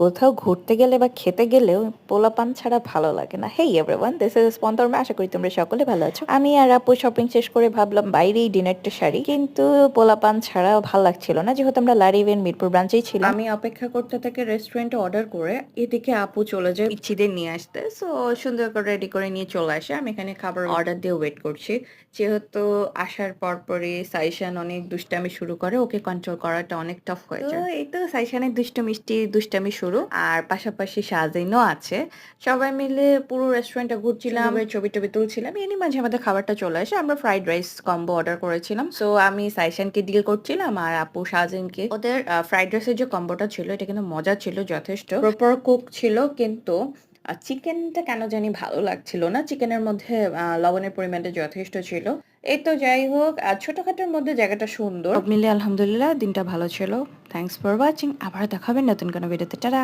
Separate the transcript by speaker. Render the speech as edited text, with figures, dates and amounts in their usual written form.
Speaker 1: কোথাও ঘুরতে গেলে বা খেতে গেলেও পোলাপান ছাড়া ভালো লাগে না। হেই এভরিওয়ান, দিস ইজ স্পন্দর্মা। আশা করি তোমরা সকলে ভালো আছো। আমি আর আপু শপিং শেষ করে ভাবলাম বাইরেই ডিনারটা সারি, কিন্তু পোলাপান ছাড়া ভালো লাগছিল না, যেহেতু আমরা লারিভেন মিরপুর ব্রাঞ্চেই ছিলাম। আমি অপেক্ষা করতে থেকে রেস্টুরেন্টে অর্ডার করে এদিকে আপু চলে যায় পিচ্ছিদের নিয়ে আসতে। সো সুন্দর করে রেডি করে নিয়ে চলে আসে। আমি এখানে খাবার অর্ডার দিয়ে ওয়েট করছি, যেহেতু আসার পরপরই সাইশান অনেক দুষ্টামি শুরু করে, ওকে কন্ট্রোল করাটা অনেক টাফ হয়ে যায়। তো এই তো সাইশানের দুষ্টামি শুরু, আর পাশাপাশি শাহজিনও আছে। সবাই মিলে পুরো রেস্টুরেন্টটা ঘুরছিলাম, ছবি টবি তুলছিলাম। এরই মাঝে আমাদের খাবারটা চলে আসে। আমরা ফ্রাইড রাইস কম্বো অর্ডার করেছিলাম। সো আমি সাইশানকে ডিল করছিলাম আর আপু শাহজিনকে। ওদের ফ্রাইড রাইসের যে কম্বোটা ছিল এটা কিন্তু মজা ছিল, যথেষ্ট প্রপার কুক ছিল, কিন্তু চিকেনটা কেন জানি ভালো লাগছিল না। চিকেনের মধ্যে লবণের পরিমাণটা যথেষ্ট ছিল। এই তো যাই হোক, ছোটখাটোর মধ্যে জায়গাটা সুন্দর। সব মিলিয়ে আলহামদুলিল্লাহ দিনটা ভালো ছিল। Thanks for watching. আবার দেখা হবে নতুন কোনো ভিডিওতে। টাটা।